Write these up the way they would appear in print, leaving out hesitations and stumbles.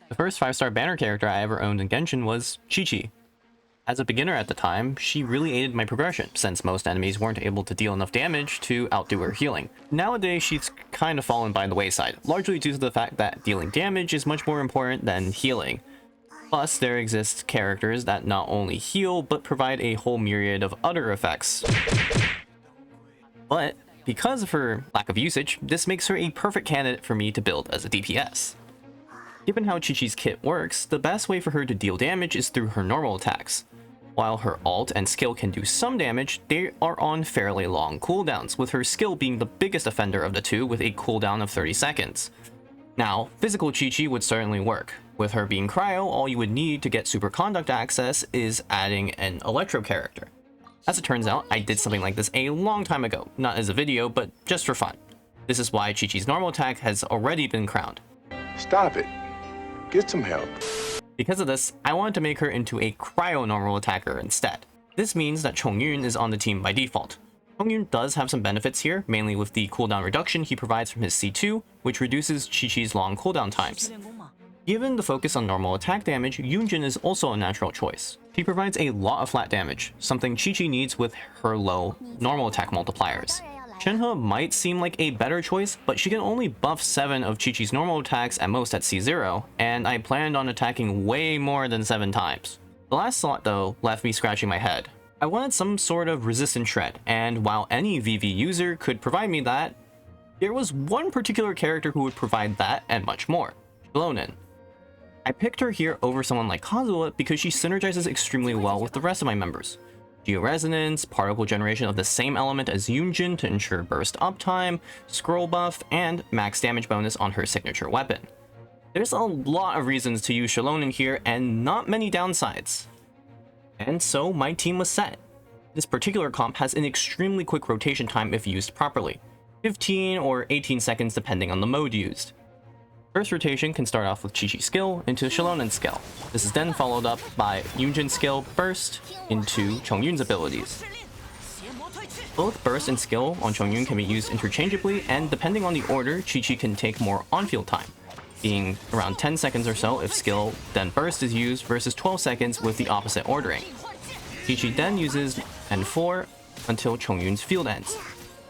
The first 5-star banner character I ever owned in Genshin was Qiqi. As a beginner at the time, she really aided my progression, since most enemies weren't able to deal enough damage to outdo her healing. Nowadays, she's kind of fallen by the wayside, largely due to the fact that dealing damage is much more important than healing. Plus, there exist characters that not only heal, but provide a whole myriad of other effects. But, because of her lack of usage, this makes her a perfect candidate for me to build as a DPS. Given how Qiqi's kit works, the best way for her to deal damage is through her normal attacks. While her ult and skill can do some damage, they are on fairly long cooldowns, with her skill being the biggest offender of the two with a cooldown of 30 seconds. Now, physical Qiqi would certainly work. With her being cryo, all you would need to get superconduct access is adding an electro character. As it turns out, I did something like this a long time ago, not as a video, but just for fun. This is why Qiqi's normal attack has already been crowned. Stop it. Get some help. Because of this, I wanted to make her into a cryo normal attacker instead. This means that Chongyun is on the team by default. Chongyun does have some benefits here, mainly with the cooldown reduction he provides from his C2, which reduces Qiqi's long cooldown times. Given the focus on normal attack damage, Yunjin is also a natural choice. She provides a lot of flat damage, something Qiqi needs with her low normal attack multipliers. Shenhe might seem like a better choice, but she can only buff 7 of Qiqi's normal attacks at most at C0, and I planned on attacking way more than 7 times. The last slot though left me scratching my head. I wanted some sort of resistant shred, and while any VV user could provide me that, there was one particular character who would provide that and much more, Shilonen. I picked her here over someone like Kazuha because she synergizes extremely well with the rest of my members. Georesonance, particle generation of the same element as Yunjin to ensure burst uptime, scroll buff, and max damage bonus on her signature weapon. There's a lot of reasons to use Shilonen here and not many downsides. And so my team was set. This particular comp has an extremely quick rotation time if used properly, 15 or 18 seconds depending on the mode used. First rotation can start off with Qiqi's skill into Shilonen's skill. This is then followed up by Yunjin's skill burst into Chongyun's abilities. Both burst and skill on Chongyun can be used interchangeably, and depending on the order, Qiqi can take more on-field time, being around 10 seconds or so if skill, then burst is used versus 12 seconds with the opposite ordering. Qiqi then uses N4 until Chongyun's field ends,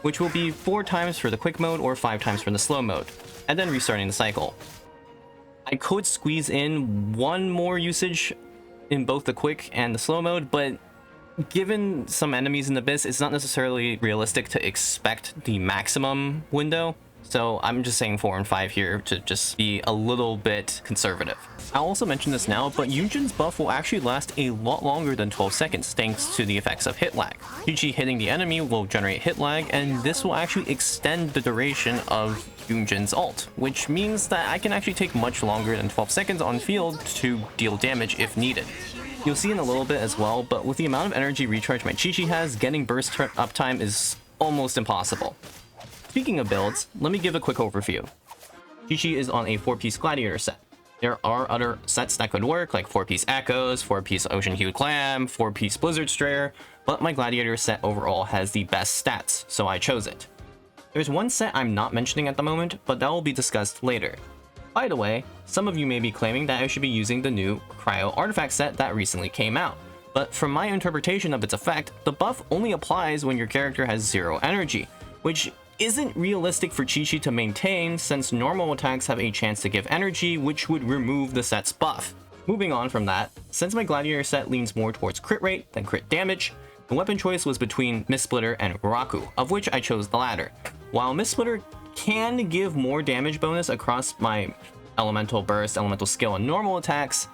which will be 4 times for the quick mode or 5 times for the slow mode, and then restarting the cycle. I could squeeze in one more usage in both the quick and the slow mode, but given some enemies in the Abyss, it's not necessarily realistic to expect the maximum window. So I'm just saying 4 and 5 here to just be a little bit conservative. I'll also mention this now, but Yunjin's buff will actually last a lot longer than 12 seconds thanks to the effects of hit lag. Qiqi hitting the enemy will generate hit lag, and this will actually extend the duration of Yunjin's ult, which means that I can actually take much longer than 12 seconds on field to deal damage if needed. You'll see in a little bit as well, but with the amount of energy recharge my Qiqi has, getting burst uptime is almost impossible. Speaking of builds, let me give a quick overview. Qiqi is on a 4-piece gladiator set. There are other sets that could work, like 4-piece echoes, 4-piece ocean hued clam, 4-piece blizzard strayer, but my gladiator set overall has the best stats, so I chose it. There's one set I'm not mentioning at the moment, but that will be discussed later. By the way, some of you may be claiming that I should be using the new cryo artifact set that recently came out, but from my interpretation of its effect, the buff only applies when your character has 0 energy, which isn't realistic for Qiqi to maintain since normal attacks have a chance to give energy, which would remove the set's buff. Moving on from that, since my gladiator set leans more towards crit rate than crit damage, the weapon choice was between Mist Splitter and Raku, of which I chose the latter. While Mist Splitter can give more damage bonus across my elemental burst, elemental skill, and normal attacks,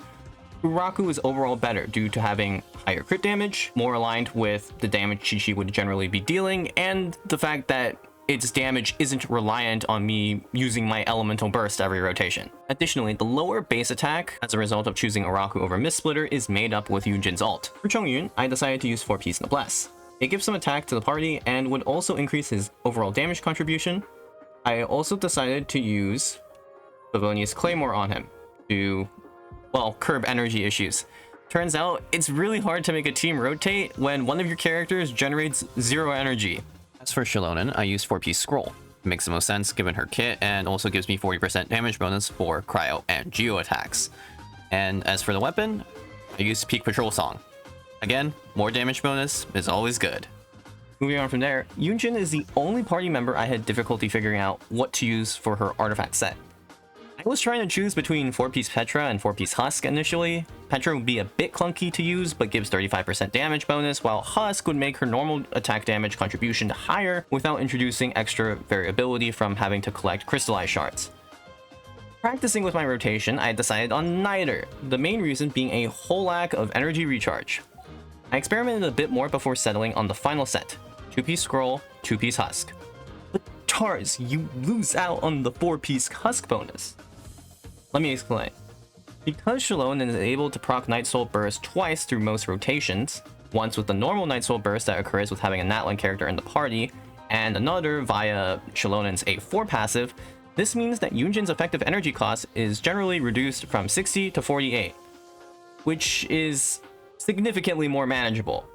Raku is overall better due to having higher crit damage, more aligned with the damage Qiqi would generally be dealing, and the fact that its damage isn't reliant on me using my elemental burst every rotation. Additionally, the lower base attack, as a result of choosing Araku over Mist Splitter, is made up with Yunjin's ult. For Chongyun, I decided to use 4-piece Noblesse. It gives some attack to the party and would also increase his overall damage contribution. I also decided to use Favonius Claymore on him to, well, curb energy issues. Turns out, it's really hard to make a team rotate when one of your characters generates 0 energy. As for Shilonen, I used 4-piece Scroll. Makes the most sense given her kit, and also gives me 40% damage bonus for cryo and geo attacks. And as for the weapon, I use Peak Patrol Song. Again, more damage bonus is always good. Moving on from there, Yunjin is the only party member I had difficulty figuring out what to use for her artifact set. I was trying to choose between 4-piece Petra and 4-piece Husk initially. Petra would be a bit clunky to use, but gives 35% damage bonus, while Husk would make her normal attack damage contribution higher without introducing extra variability from having to collect crystallized shards. Practicing with my rotation, I decided on neither, the main reason being a whole lack of energy recharge. I experimented a bit more before settling on the final set, 2-piece Scroll, 2-piece Husk. But Tars, you lose out on the 4-piece Husk bonus. Let me explain. Because Shalon is able to proc Night Soul Burst twice through most rotations, once with the normal Night Soul Burst that occurs with having a Natlan character in the party, and another via Shalonen's A4 passive, this means that Yunjin's effective energy cost is generally reduced from 60 to 48, which is significantly more manageable.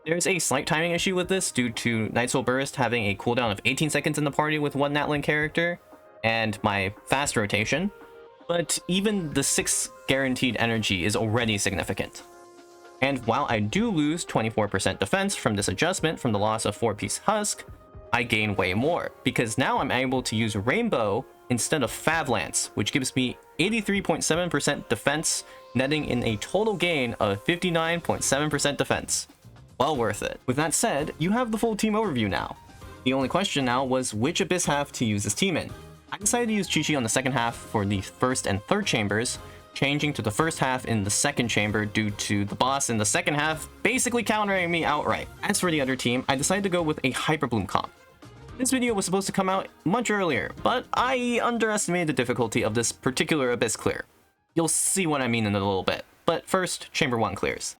There's a slight timing issue with this due to Night Soul Burst having a cooldown of 18 seconds in the party with one Natlan character, and my fast rotation, but even the 6 guaranteed energy is already significant. And while I do lose 24% defense from this adjustment from the loss of 4-piece Husk, I gain way more, because now I'm able to use Rainbow instead of Favlance, which gives me 83.7% defense, netting in a total gain of 59.7% defense. Well worth it. With that said, you have the full team overview now. The only question now was which Abyss half to use this team in. I decided to use Qiqi on the second half for the first and third chambers, changing to the first half in the second chamber due to the boss in the second half basically countering me outright. As for the other team, I decided to go with a hyperbloom comp. This video was supposed to come out much earlier, but I underestimated the difficulty of this particular Abyss clear. You'll see what I mean in a little bit, but first, Chamber 1 clears.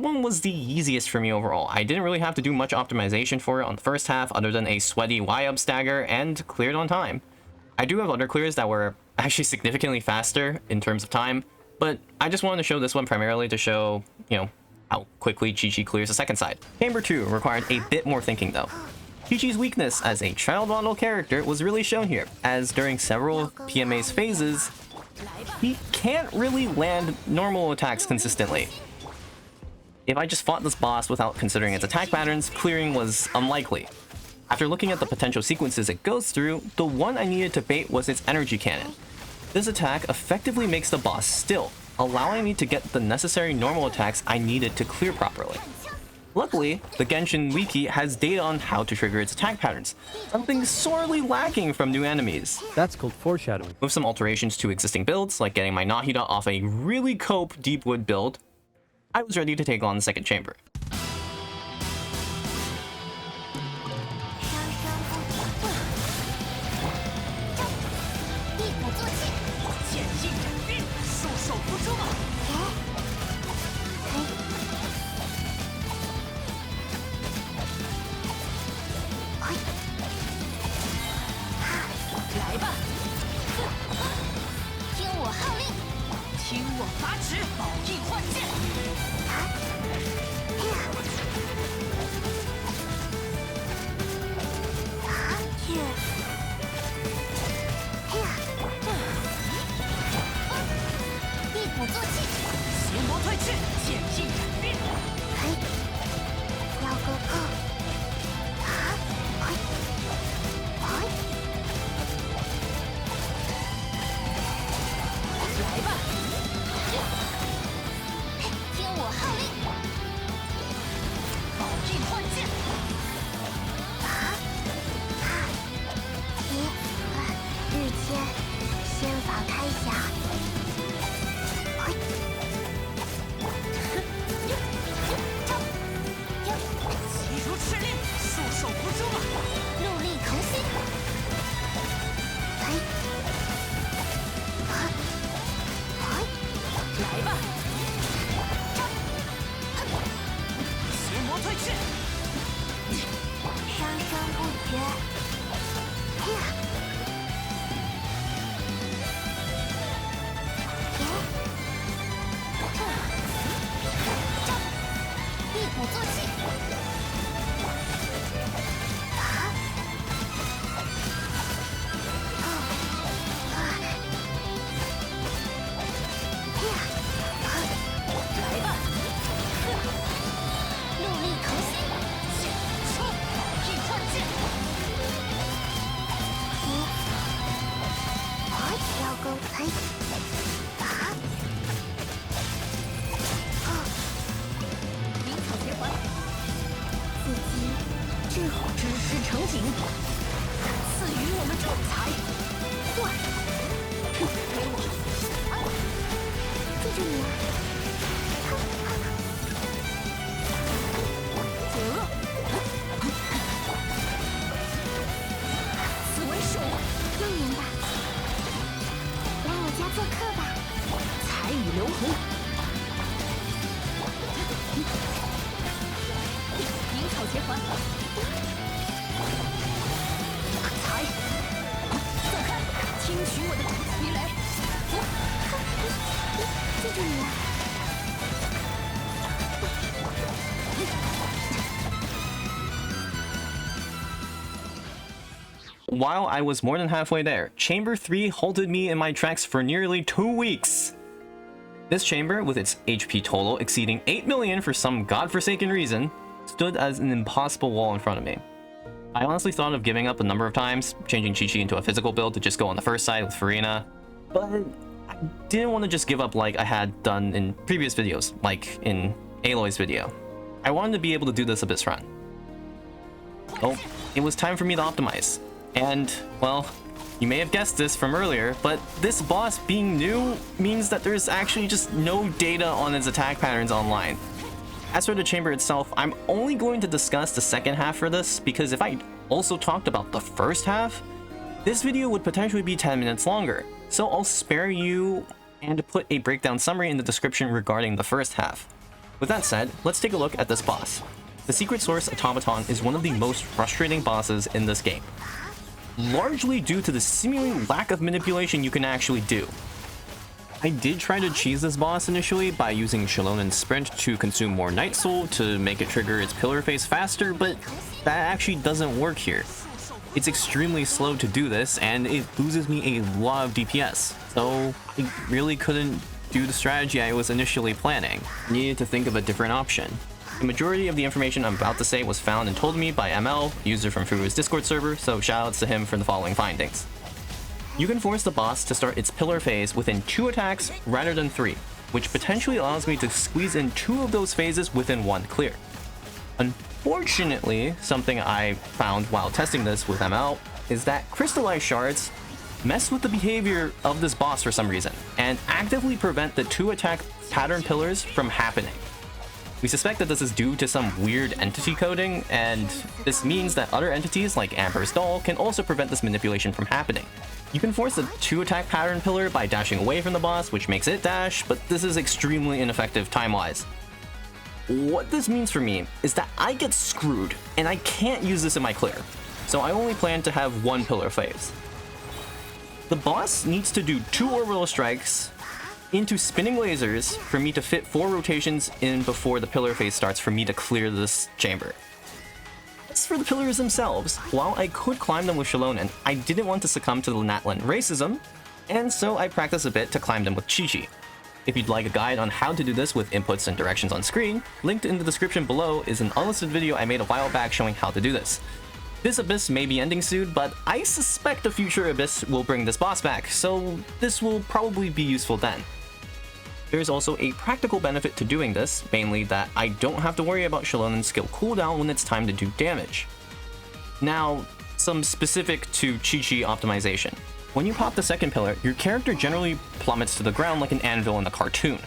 1 was the easiest for me overall. I didn't really have to do much optimization for it on the first half other than a sweaty Y-up stagger and cleared on time. I do have other clears that were actually significantly faster in terms of time, but I just wanted to show this one primarily to show, how quickly Qiqi clears the second side. Chamber 2 required a bit more thinking though. Qiqi's weakness as a child model character was really shown here, as during several PMA's phases, he can't really land normal attacks consistently. If I just fought this boss without considering its attack patterns, clearing was unlikely. After looking at the potential sequences it goes through, the one I needed to bait was its energy cannon. This attack effectively makes the boss still, allowing me to get the necessary normal attacks I needed to clear properly. Luckily, the Genshin wiki has data on how to trigger its attack patterns, something sorely lacking from new enemies. That's called foreshadowing. With some alterations to existing builds, like getting my Nahida off a really cope Deepwood build, I was ready to take on the second chamber. While I was more than halfway there, Chamber 3 halted me in my tracks for nearly 2 weeks. This chamber, with its HP total exceeding 8 million for some godforsaken reason, stood as an impossible wall in front of me. I honestly thought of giving up a number of times, changing Qiqi into a physical build to just go on the first side with Furina, but I didn't want to just give up like I had done in previous videos, like in Aloy's video. I wanted to be able to do this a bit run. Oh, it was time for me to optimize. And, well, you may have guessed this from earlier, but this boss being new means that there's actually just no data on its attack patterns online. As for the chamber itself, I'm only going to discuss the second half for this, because if I also talked about the first half, this video would potentially be 10 minutes longer, so I'll spare you and put a breakdown summary in the description regarding the first half. With that said, let's take a look at this boss. The secret source Automaton is one of the most frustrating bosses in this game, largely due to the seeming lack of manipulation you can actually do. I did try to cheese this boss initially by using Shalonen's Sprint to consume more Night Soul to make it trigger its pillar phase faster, but that actually doesn't work here. It's extremely slow to do this, and it loses me a lot of DPS, so I really couldn't do the strategy I was initially planning. I needed to think of a different option. The majority of the information I'm about to say was found and told me by ML, user from Furu's Discord server, so shoutouts to him for the following findings. You can force the boss to start its pillar phase within 2 attacks rather than 3, which potentially allows me to squeeze in 2 of those phases within 1 clear. Unfortunately, something I found while testing this with ML is that crystallized shards mess with the behavior of this boss for some reason, and actively prevent the 2 attack pattern pillars from happening. We suspect that this is due to some weird entity coding, and this means that other entities like Amber's doll can also prevent this manipulation from happening. You can force the 2 attack pattern pillar by dashing away from the boss, which makes it dash, but this is extremely ineffective time-wise. What this means for me is that I get screwed, and I can't use this in my clear, so I only plan to have 1 pillar phase. The boss needs to do 2 orbital strikes into spinning lasers for me to fit 4 rotations in before the pillar phase starts for me to clear this chamber. As for the pillars themselves, while I could climb them with Shalonen, I didn't want to succumb to the Natlan racism, and so I practiced a bit to climb them with Qiqi. If you'd like a guide on how to do this with inputs and directions on screen, linked in the description below is an unlisted video I made a while back showing how to do this. This Abyss may be ending soon, but I suspect a future Abyss will bring this boss back, so this will probably be useful then. There's also a practical benefit to doing this, mainly that I don't have to worry about Shalonen's skill cooldown when it's time to do damage. Now, some specific to Qiqi optimization. When you pop the second pillar, your character generally plummets to the ground like an anvil in the cartoon.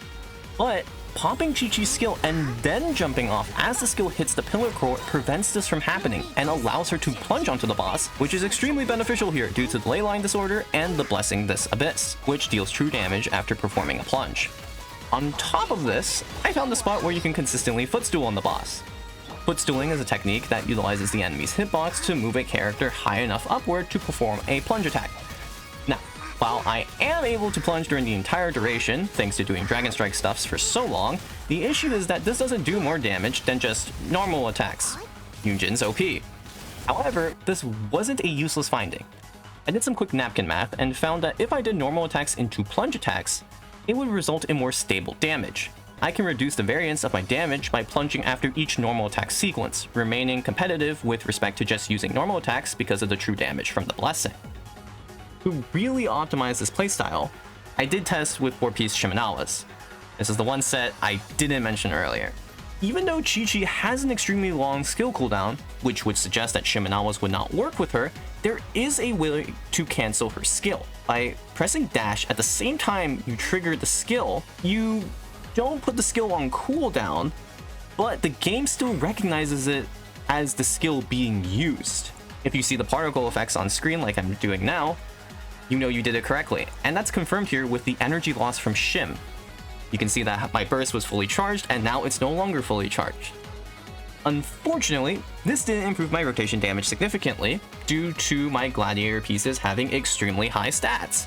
But popping Qiqi's skill and then jumping off as the skill hits the pillar core prevents this from happening and allows her to plunge onto the boss, which is extremely beneficial here due to the ley line disorder and the blessing this Abyss, which deals true damage after performing a plunge. On top of this, I found a spot where you can consistently footstool on the boss. Footstooling is a technique that utilizes the enemy's hitbox to move a character high enough upward to perform a plunge attack. Now, while I am able to plunge during the entire duration, thanks to doing Dragon Strike stuffs for so long, the issue is that this doesn't do more damage than just normal attacks. Yunjin's OP. However, this wasn't a useless finding. I did some quick napkin math and found that if I did normal attacks into plunge attacks, it would result in more stable damage. I can reduce the variance of my damage by plunging after each normal attack sequence, remaining competitive with respect to just using normal attacks because of the true damage from the blessing. To really optimize this playstyle, I did test with 4-piece Shimenawas. This is the one set I didn't mention earlier. Even though Qiqi has an extremely long skill cooldown, which would suggest that Shimenawas would not work with her, there is a way to cancel her skill. By pressing dash at the same time you trigger the skill, you don't put the skill on cooldown, but the game still recognizes it as the skill being used. If you see the particle effects on screen like I'm doing now, you know you did it correctly, and that's confirmed here with the energy loss from Shim. You can see that my burst was fully charged and now it's no longer fully charged. Unfortunately, this didn't improve my rotation damage significantly due to my gladiator pieces having extremely high stats.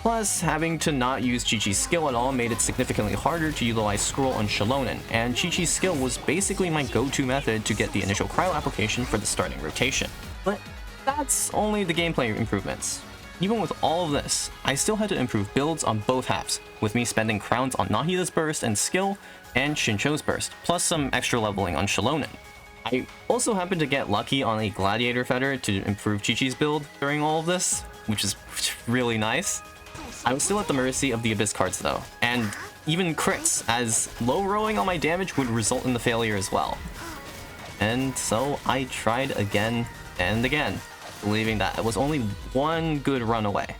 Plus, having to not use Qiqi's skill at all made it significantly harder to utilize Scroll on Shalonen, and Qiqi's skill was basically my go-to method to get the initial cryo application for the starting rotation. But that's only the gameplay improvements. Even with all of this, I still had to improve builds on both halves, with me spending crowns on Nahida's burst and skill, and Xingqiu's burst, plus some extra leveling on Shalonen. I also happened to get lucky on a gladiator feather to improve Qiqi's build during all of this, which is really nice. I was still at the mercy of the Abyss cards though, and even crits, as low rolling on my damage would result in the failure as well. And so I tried again and again, believing that it was only one good run away.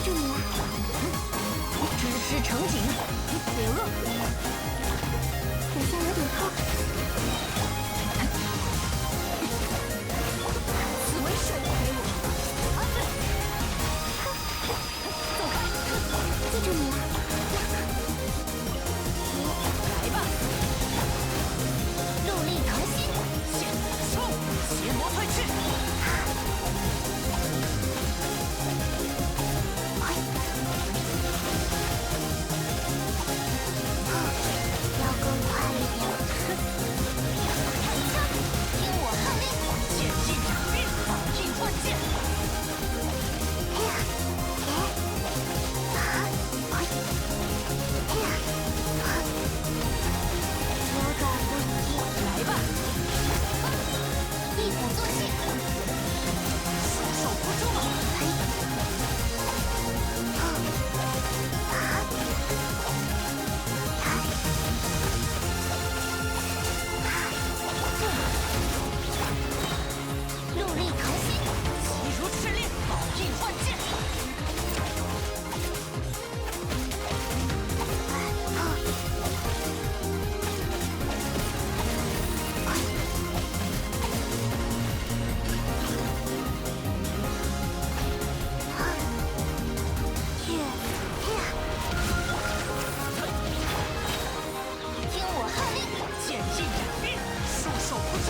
住你了。知识成景，别饿。好像有点痛。此为水魁我。走开！记住你了。来吧！陆力腾心，邪魔退去。要更快一点。听我号令，剑气斩冰，宝镜换剑。扭转不息，来吧！一鼓作气，束手无捉。陆力腾心，急如赤令，宝印换剑。听我号令，剑气斩冰，束手无捉。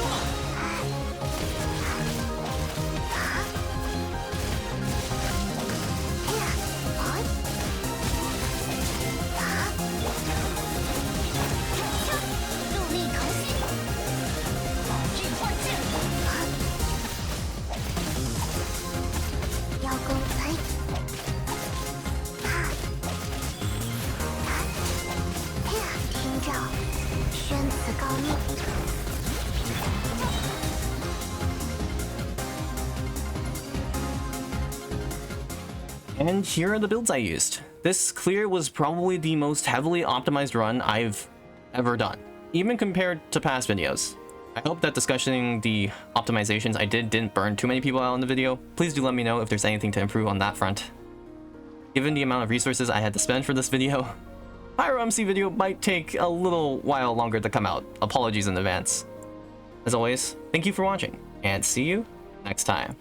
陆力腾心，宝印换剑。邀功推。听召，宣此告命。And here are the builds I used. This clear was probably the most heavily optimized run I've ever done, even compared to past videos. I hope that discussing the optimizations I didn't burn too many people out in the video. Please do let me know if there's anything to improve on that front. Given the amount of resources I had to spend for this video, Pyro MC video might take a little while longer to come out. Apologies in advance. As always, thank you for watching, and see you next time.